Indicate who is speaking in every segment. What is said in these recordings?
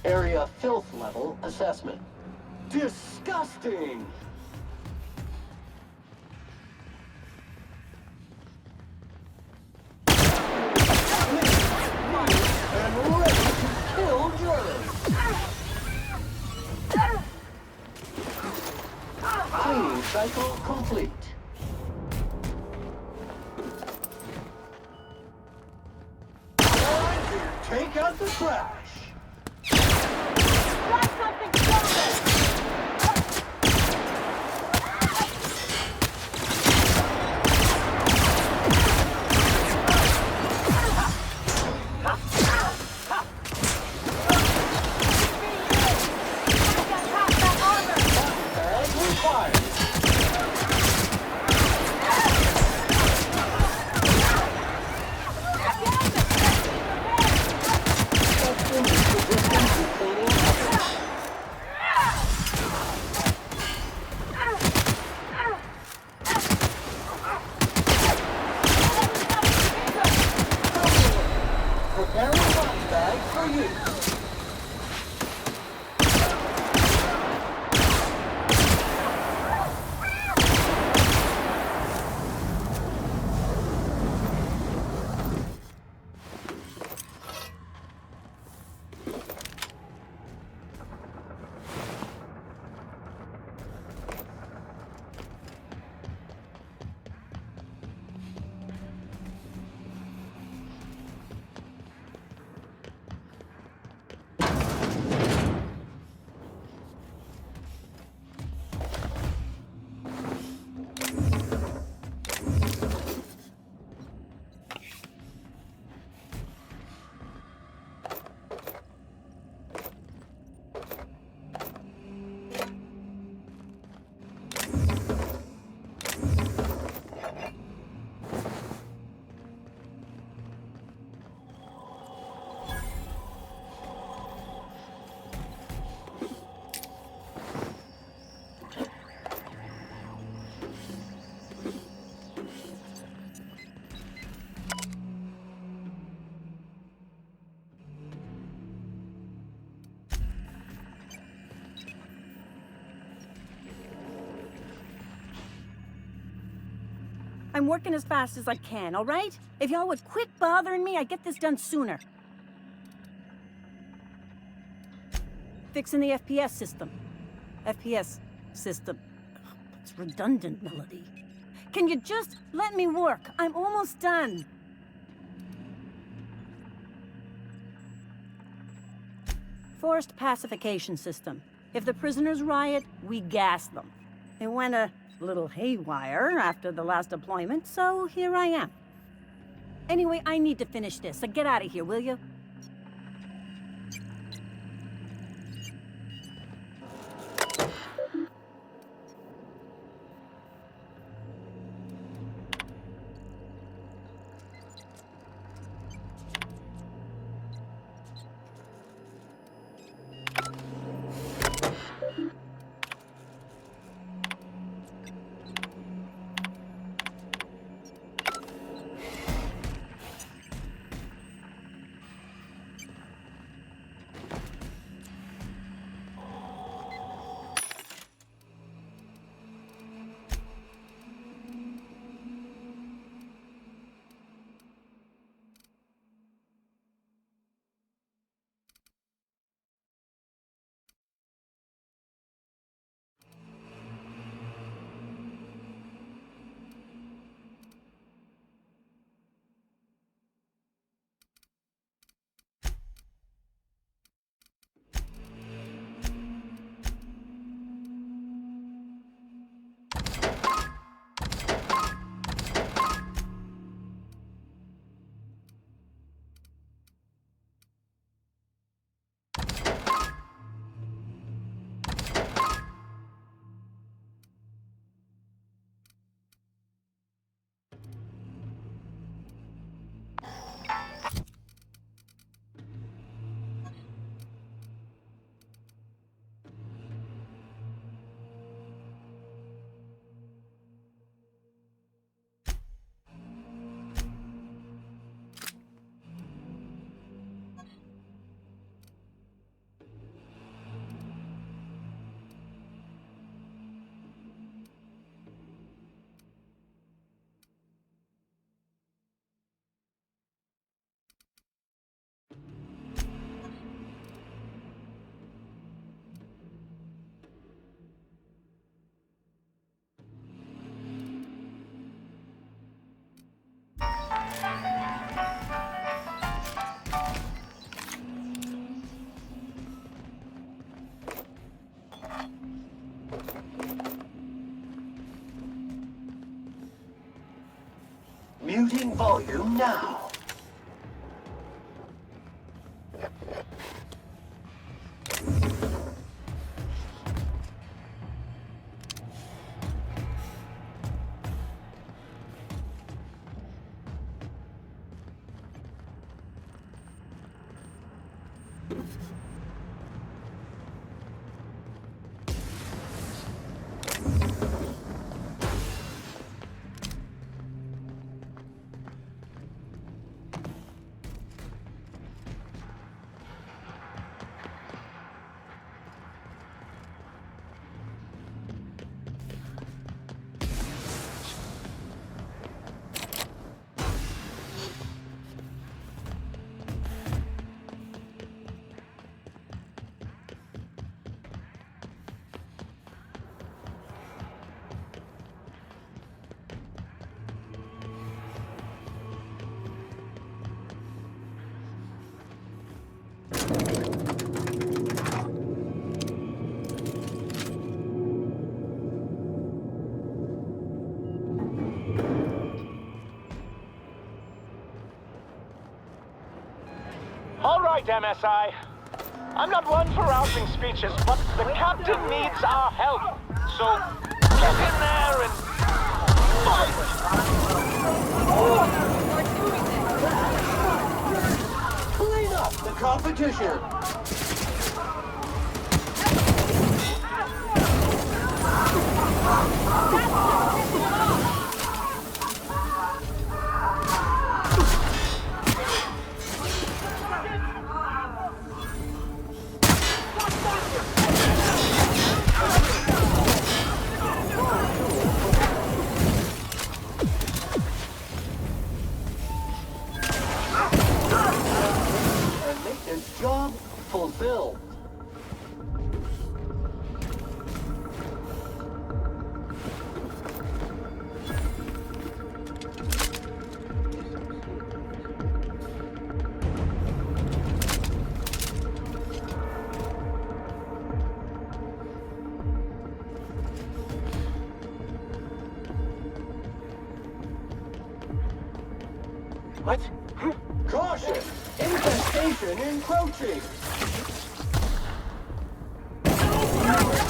Speaker 1: Area filth level assessment. Disgusting! And ready to kill German. Cleaning cycle complete. Time to take out the trash.
Speaker 2: Got something stolen!
Speaker 1: Prepare a body bag for use.
Speaker 2: I'm working as fast as I can, all right? If y'all would quit bothering me, I'd get this done sooner. Fixing the FPS system. FPS system. It's redundant, Melody. Can you just let me work? I'm almost done. Forced pacification system. If the prisoners riot, we gas them. It went a little haywire after the last deployment, so here I am. Anyway, I need to finish this, so get out of here, will you?
Speaker 1: Muting volume now.
Speaker 3: All right, MSI. I'm not one for rousing speeches, but the captain needs our help. So get in there and fight!
Speaker 1: Clean up the competition. Job fulfilled.
Speaker 3: What?
Speaker 1: Caution! Infestation encroaching! Alert!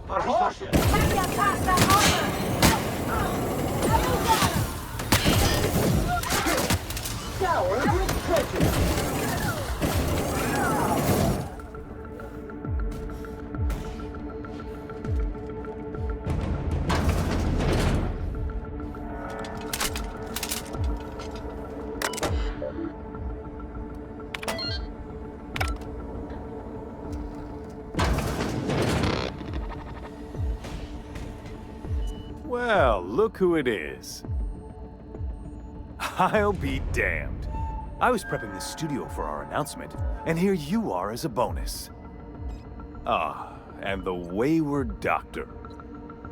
Speaker 1: Caution! Shower with prejudice!
Speaker 4: Well, look who it is. I'll be damned. I was prepping the studio for our announcement, and here you are as a bonus. Ah, and the wayward doctor.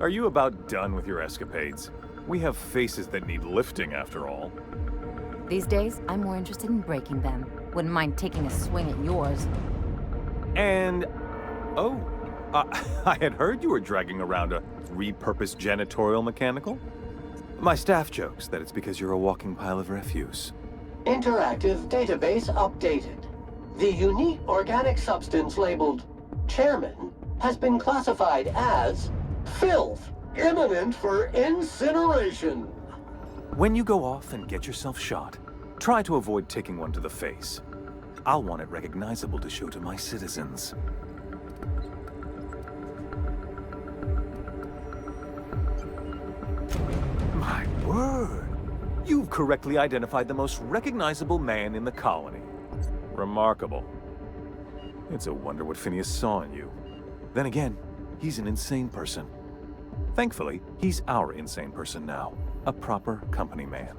Speaker 4: Are you about done with your escapades? We have faces that need lifting, after all.
Speaker 5: These days, I'm more interested in breaking them. Wouldn't mind taking a swing at yours.
Speaker 4: And... oh, I had heard you were dragging around a repurposed janitorial mechanical. My staff jokes that it's because you're a walking pile of refuse.
Speaker 1: Interactive database updated. The unique organic substance labeled Chairman has been classified as filth, imminent for incineration.
Speaker 4: When you go off and get yourself shot, try to avoid taking one to the face. I'll want it recognizable to show to my citizens. My word! You've correctly identified the most recognizable man in the colony. Remarkable. It's a wonder what Phineas saw in you. Then again, he's an insane person. Thankfully, he's our insane person now. A proper company man.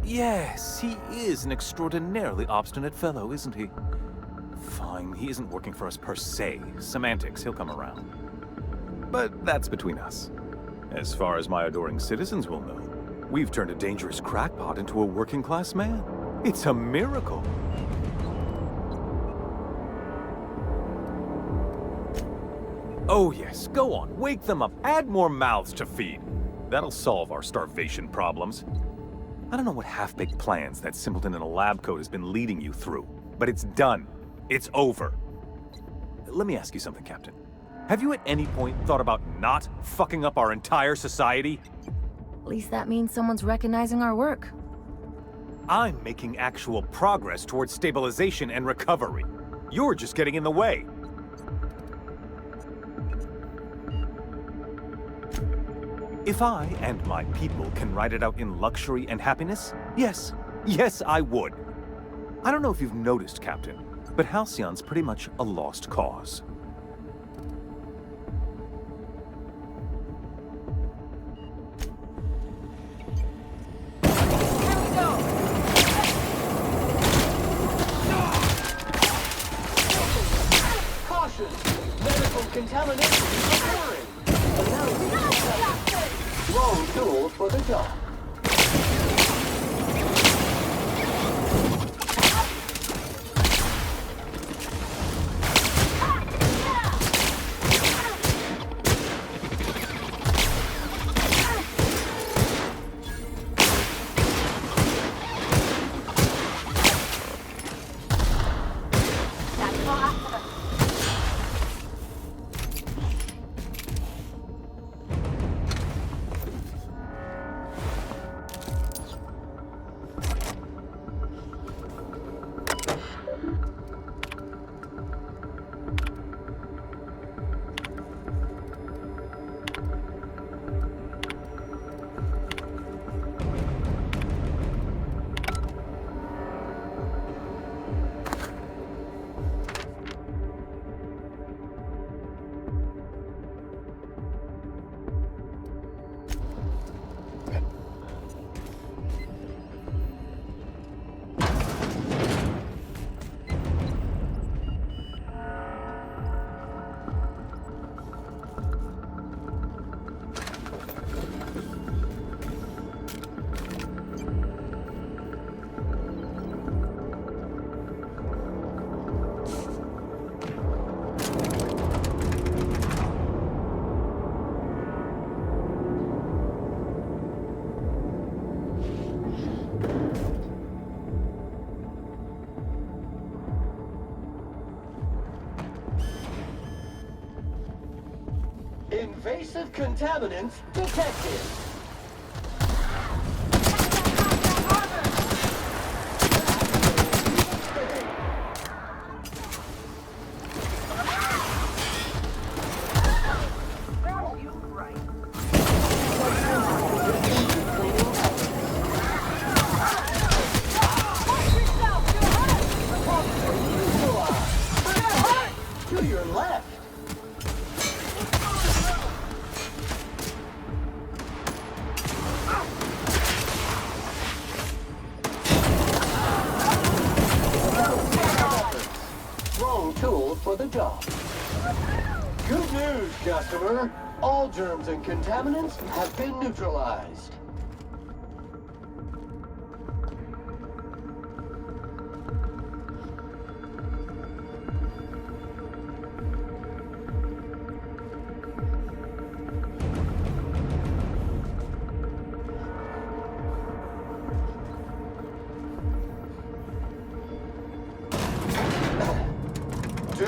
Speaker 4: Yes, he is an extraordinarily obstinate fellow, isn't he? Fine, he isn't working for us per se. Semantics, he'll come around. But that's between us. As far as my adoring citizens will know, we've turned a dangerous crackpot into a working-class man. It's a miracle. Oh yes, go on, wake them up, add more mouths to feed. That'll solve our starvation problems. I don't know what half-baked plans that simpleton in a lab coat has been leading you through, but it's done. It's over. Let me ask you something, Captain. Have you at any point thought about not fucking up our entire society?
Speaker 5: At least that means someone's recognizing our work.
Speaker 4: I'm making actual progress towards stabilization and recovery. You're just getting in the way. If I and my people can ride it out in luxury and happiness, yes, I would. I don't know if you've noticed, Captain, but Halcyon's pretty much a lost cause.
Speaker 1: Caution! Medical contamination is occurring. Wrong tool for the job. Invasive contaminants detected. To your left. Wrong tool for the job. Good news, customer. All germs and contaminants have been neutralized.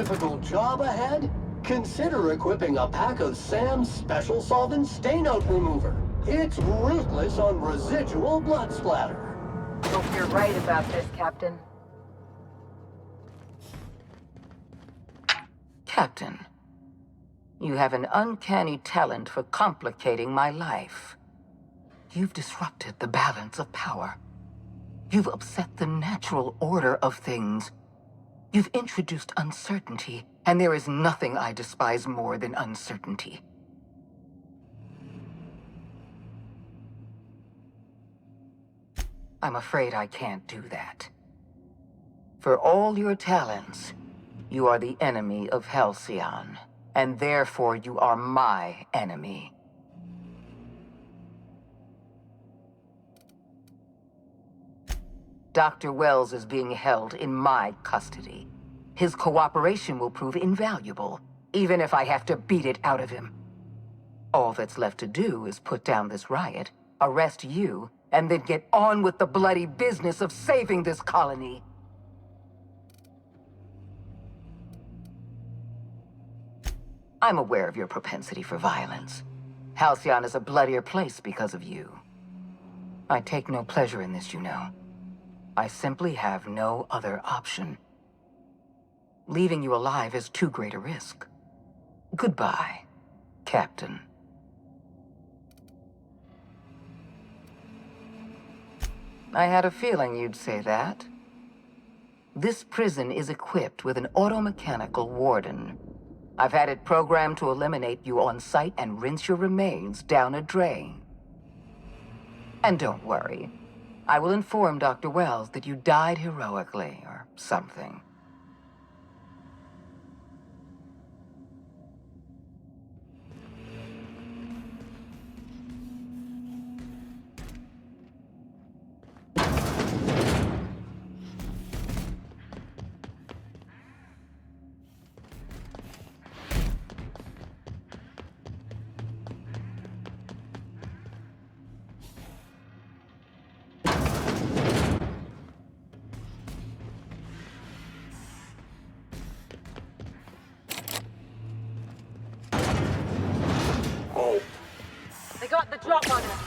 Speaker 1: difficult job ahead? Consider equipping a pack of Sam's special solvent stainout remover. It's ruthless on residual blood splatter.
Speaker 6: Hope you're right about this, Captain.
Speaker 7: Captain, you have an uncanny talent for complicating my life. You've disrupted the balance of power. You've upset the natural order of things. You've introduced uncertainty, and there is nothing I despise more than uncertainty. I'm afraid I can't do that. For all your talents, you are the enemy of Halcyon, and therefore you are my enemy. Dr. Wells is being held in my custody. His cooperation will prove invaluable, even if I have to beat it out of him. All that's left to do is put down this riot, arrest you, and then get on with the bloody business of saving this colony. I'm aware of your propensity for violence. Halcyon is a bloodier place because of you. I take no pleasure in this, you know. I simply have no other option. Leaving you alive is too great a risk. Goodbye, Captain. I had a feeling you'd say that. This prison is equipped with an automechanical warden. I've had it programmed to eliminate you on sight and rinse your remains down a drain. And don't worry. I will inform Dr. Wells that you died heroically, or something.
Speaker 6: They got the drop on us.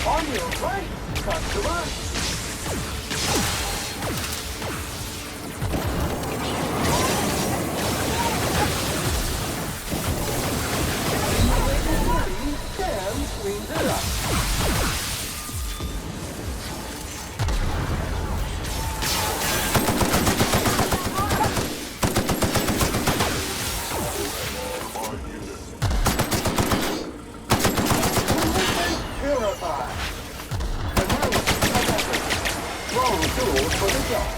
Speaker 1: On your right, customer! Sam cleans it up. Purify. And now let's come at it. Wrong tools for the job.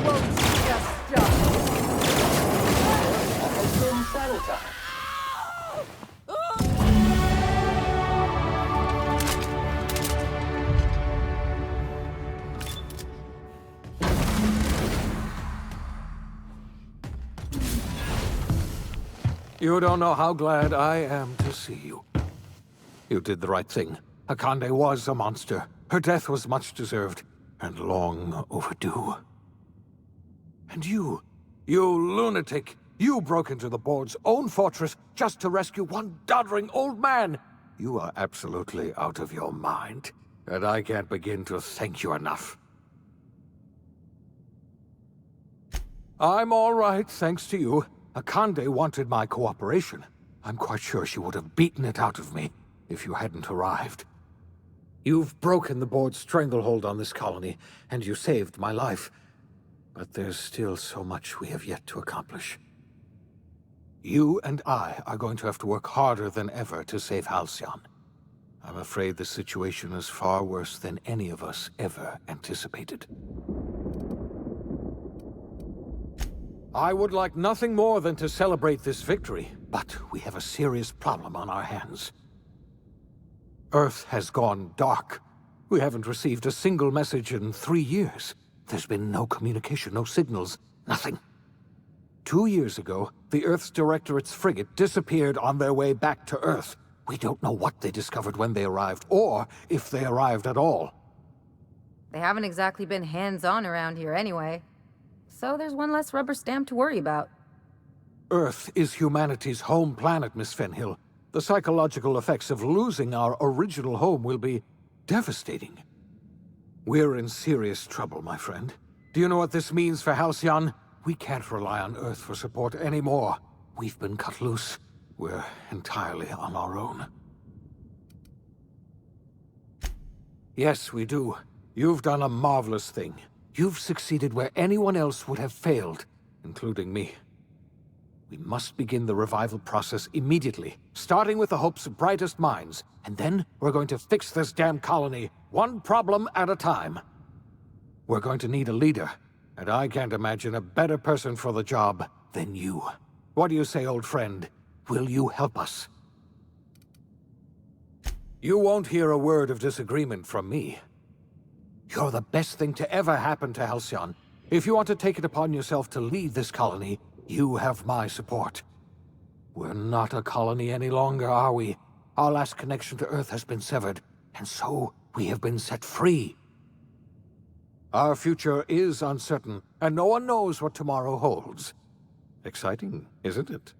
Speaker 6: won't just stop.
Speaker 1: Has been sanitized.
Speaker 8: You don't know how glad I am to see you. You did the right thing. Akande was a monster. Her death was much deserved, and long overdue. And you lunatic, you broke into the board's own fortress just to rescue one doddering old man. You are absolutely out of your mind, and I can't begin to thank you enough. I'm all right, thanks to you. Akande wanted my cooperation. I'm quite sure she would have beaten it out of me if you hadn't arrived. You've broken the board's stranglehold on this colony, and you saved my life. But there's still so much we have yet to accomplish. You and I are going to have to work harder than ever to save Halcyon. I'm afraid the situation is far worse than any of us ever anticipated. I would like nothing more than to celebrate this victory, but we have a serious problem on our hands. Earth has gone dark. We haven't received a single message in 3 years. There's been no communication, no signals, nothing. 2 years ago, the Earth's Directorate's frigate disappeared on their way back to Earth. We don't know what they discovered when they arrived, or if they arrived at all.
Speaker 5: They haven't exactly been hands-on around here anyway. So there's one less rubber stamp to worry about.
Speaker 8: Earth is humanity's home planet, Miss Fenhill. The psychological effects of losing our original home will be devastating. We're in serious trouble, my friend. Do you know what this means for Halcyon? We can't rely on Earth for support anymore. We've been cut loose. We're entirely on our own. Yes, we do. You've done a marvelous thing. You've succeeded where anyone else would have failed, including me. We must begin the revival process immediately, starting with the Hope's brightest minds, and then we're going to fix this damn colony, one problem at a time. We're going to need a leader, and I can't imagine a better person for the job than you. What do you say, old friend? Will you help us? You won't hear a word of disagreement from me. You're the best thing to ever happen to Halcyon. If you want to take it upon yourself to lead this colony, you have my support. We're not a colony any longer, are we? Our last connection to Earth has been severed, and so we have been set free. Our future is uncertain, and no one knows what tomorrow holds. Exciting, isn't it?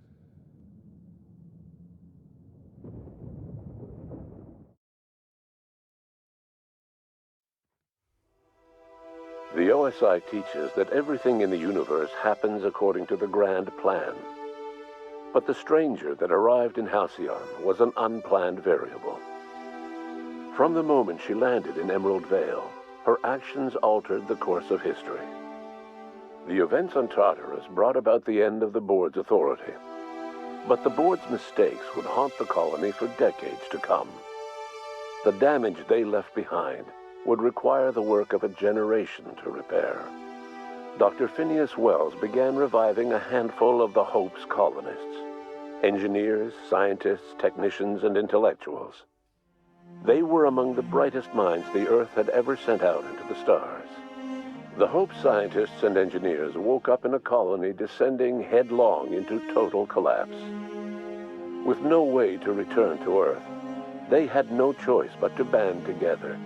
Speaker 9: The OSI teaches that everything in the universe happens according to the grand plan. But the stranger that arrived in Halcyon was an unplanned variable. From the moment she landed in Emerald Vale, her actions altered the course of history. The events on Tartarus brought about the end of the board's authority. But the board's mistakes would haunt the colony for decades to come. The damage they left behind would require the work of a generation to repair. Dr. Phineas Wells began reviving a handful of the Hope's colonists. Engineers, scientists, technicians, and intellectuals. They were among the brightest minds the Earth had ever sent out into the stars. The Hope scientists and engineers woke up in a colony descending headlong into total collapse. With no way to return to Earth, they had no choice but to band together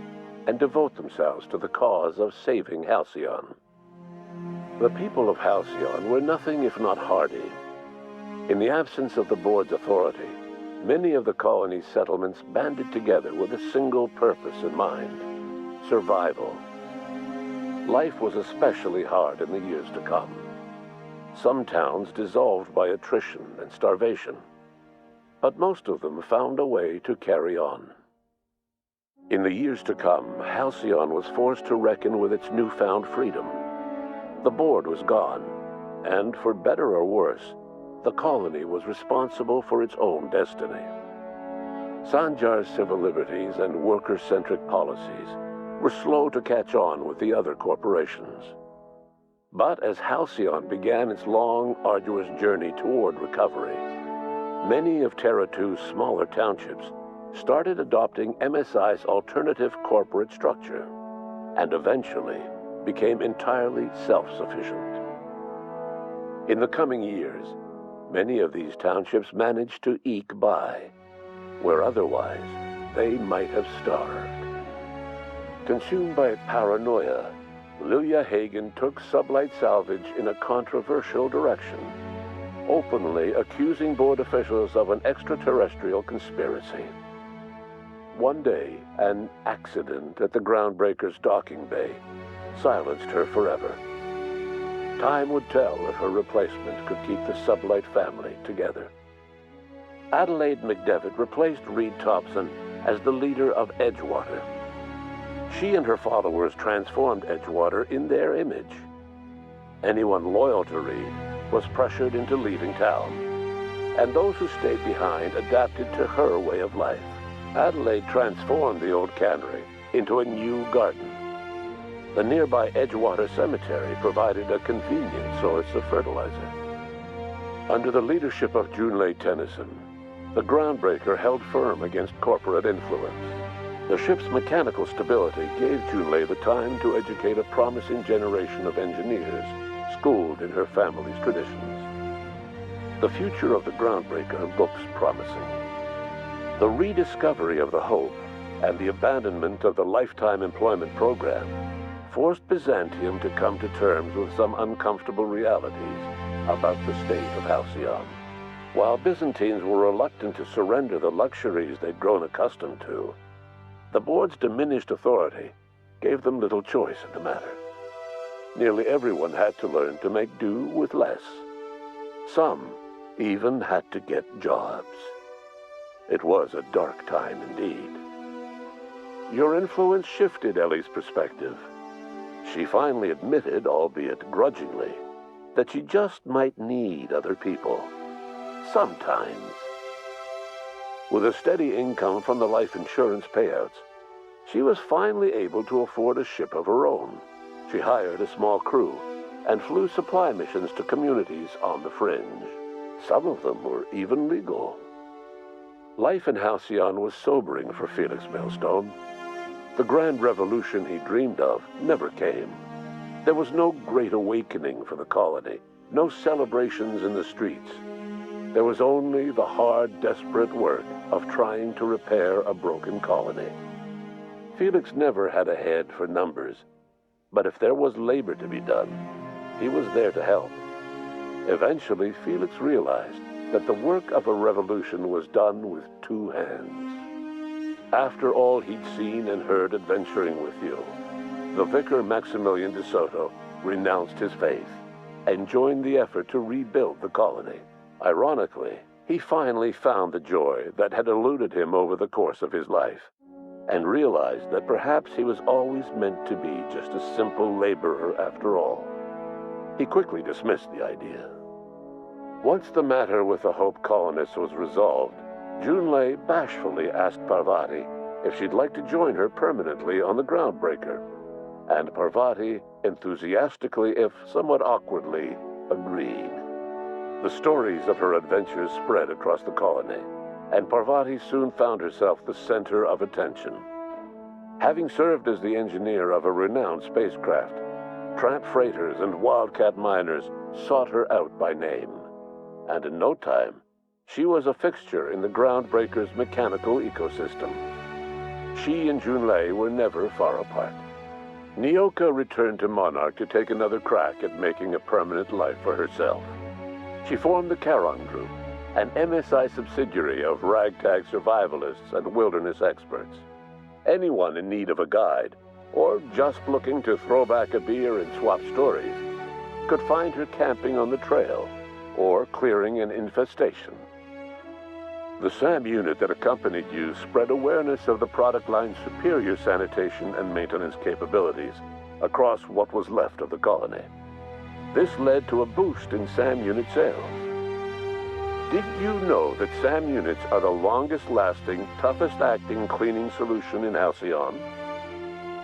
Speaker 9: and devote themselves to the cause of saving Halcyon. The people of Halcyon were nothing if not hardy. In the absence of the board's authority, many of the colony's settlements banded together with a single purpose in mind: survival. Life was especially hard in the years to come. Some towns dissolved by attrition and starvation, but most of them found a way to carry on. In the years to come, Halcyon was forced to reckon with its newfound freedom. The board was gone, and for better or worse, the colony was responsible for its own destiny. Sanjar's civil liberties and worker-centric policies were slow to catch on with the other corporations. But as Halcyon began its long, arduous journey toward recovery, many of Terra 2's smaller townships started adopting MSI's alternative corporate structure, and eventually became entirely self-sufficient. In the coming years, many of these townships managed to eke by, where otherwise they might have starved. Consumed by paranoia, Lilia Hagen took Sublight Salvage in a controversial direction, openly accusing board officials of an extraterrestrial conspiracy. One day, an accident at the Groundbreaker's docking bay silenced her forever. Time would tell if her replacement could keep the Sublight family together. Adelaide McDevitt replaced Reed Thompson as the leader of Edgewater. She and her followers transformed Edgewater in their image. Anyone loyal to Reed was pressured into leaving town, and those who stayed behind adapted to her way of life. Adelaide transformed the old cannery into a new garden. The nearby Edgewater Cemetery provided a convenient source of fertilizer. Under the leadership of Junlei Tennyson, the Groundbreaker held firm against corporate influence. The ship's mechanical stability gave Junlei the time to educate a promising generation of engineers schooled in her family's traditions. The future of the Groundbreaker looks promising. The rediscovery of the Hope and the abandonment of the lifetime employment program forced Byzantium to come to terms with some uncomfortable realities about the state of Halcyon. While Byzantines were reluctant to surrender the luxuries they'd grown accustomed to, the board's diminished authority gave them little choice in the matter. Nearly everyone had to learn to make do with less. Some even had to get jobs. It was a dark time indeed. Your influence shifted Ellie's perspective. She finally admitted, albeit grudgingly, that she just might need other people. Sometimes. With a steady income from the life insurance payouts, she was finally able to afford a ship of her own. She hired a small crew and flew supply missions to communities on the fringe. Some of them were even legal. Life in Halcyon was sobering for Felix Millstone. The grand revolution he dreamed of never came. There was no great awakening for the colony, no celebrations in the streets. There was only the hard, desperate work of trying to repair a broken colony. Felix never had a head for numbers, but if there was labor to be done, he was there to help. Eventually, Felix realized that the work of a revolution was done with two hands. After all he'd seen and heard adventuring with you, the vicar Maximilian de Soto renounced his faith and joined the effort to rebuild the colony. Ironically, he finally found the joy that had eluded him over the course of his life, and realized that perhaps he was always meant to be just a simple laborer after all. He quickly dismissed the idea. Once the matter with the Hope colonists was resolved, Junlei bashfully asked Parvati if she'd like to join her permanently on the Groundbreaker, and Parvati enthusiastically, if somewhat awkwardly, agreed. The stories of her adventures spread across the colony, and Parvati soon found herself the center of attention. Having served as the engineer of a renowned spacecraft, tramp freighters and wildcat miners sought her out by name, and in no time, she was a fixture in the Groundbreaker's mechanical ecosystem. She and Junlei were never far apart. Nyoka returned to Monarch to take another crack at making a permanent life for herself. She formed the Charon Group, an MSI subsidiary of ragtag survivalists and wilderness experts. Anyone in need of a guide, or just looking to throw back a beer and swap stories, could find her camping on the trail or clearing an infestation. The SAM unit that accompanied you spread awareness of the product line's superior sanitation and maintenance capabilities across what was left of the colony. This led to a boost in SAM unit sales. Did you know that SAM units are the longest-lasting, toughest-acting cleaning solution in Halcyon?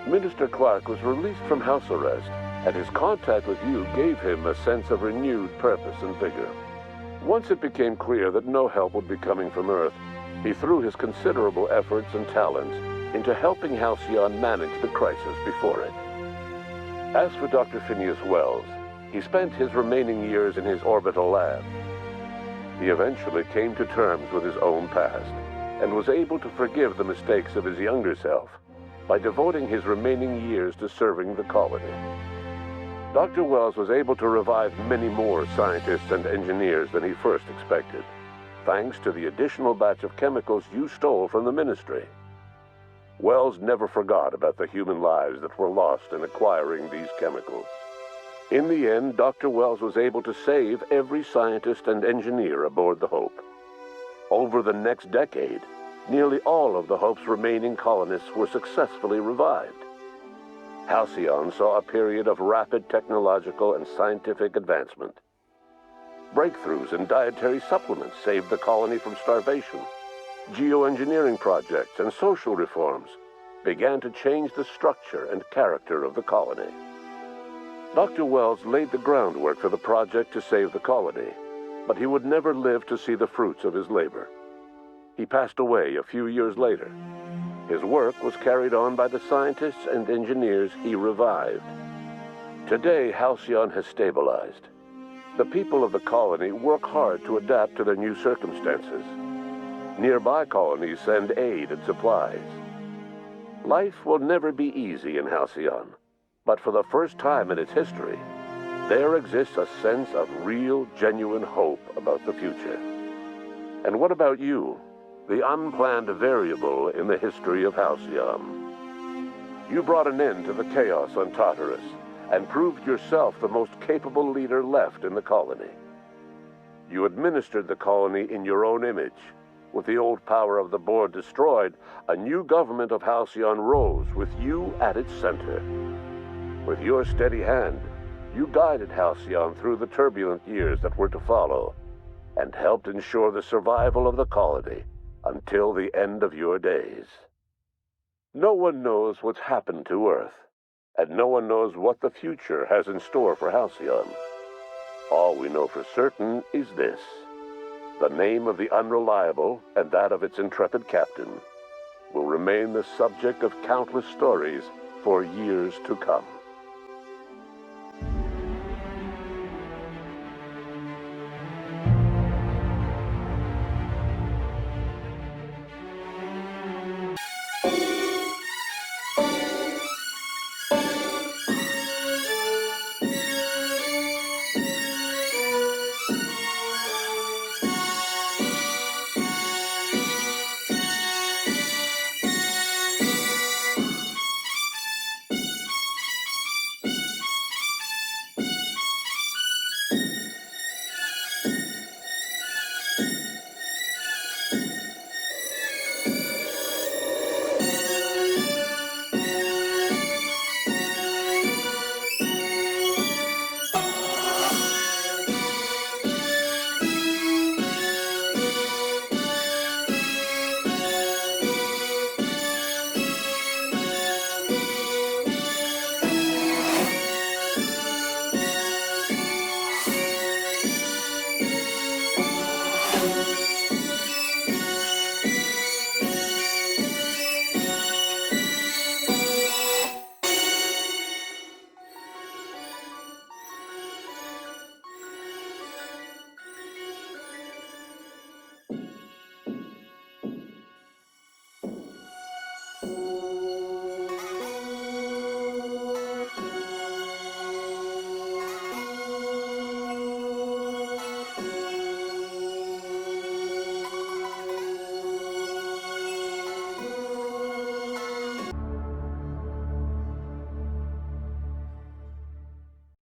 Speaker 9: Minister Clark was released from house arrest and his contact with you gave him a sense of renewed purpose and vigor. Once it became clear that no help would be coming from Earth, he threw his considerable efforts and talents into helping Halcyon manage the crisis before it. As for Dr. Phineas Wells, he spent his remaining years in his orbital lab. He eventually came to terms with his own past and was able to forgive the mistakes of his younger self by devoting his remaining years to serving the colony. Dr. Wells was able to revive many more scientists and engineers than he first expected, thanks to the additional batch of chemicals you stole from the Ministry. Wells never forgot about the human lives that were lost in acquiring these chemicals. In the end, Dr. Wells was able to save every scientist and engineer aboard the Hope. Over the next decade, nearly all of the Hope's remaining colonists were successfully revived. Halcyon saw a period of rapid technological and scientific advancement. Breakthroughs in dietary supplements saved the colony from starvation. Geoengineering projects and social reforms began to change the structure and character of the colony. Dr. Wells laid the groundwork for the project to save the colony, but he would never live to see the fruits of his labor. He passed away a few years later. His work was carried on by the scientists and engineers he revived. Today, Halcyon has stabilized. The people of the colony work hard to adapt to their new circumstances. Nearby colonies send aid and supplies. Life will never be easy in Halcyon, but for the first time in its history, there exists a sense of real, genuine hope about the future. And what about you, the unplanned variable in the history of Halcyon? You brought an end to the chaos on Tartarus and proved yourself the most capable leader left in the colony. You administered the colony in your own image. With the old power of the board destroyed, a new government of Halcyon rose with you at its center. With your steady hand, you guided Halcyon through the turbulent years that were to follow, and helped ensure the survival of the colony until the end of your days. No one knows what's happened to Earth, and no one knows what the future has in store for Halcyon. All we know for certain is this: the name of the Unreliable and that of its intrepid captain will remain the subject of countless stories for years to come.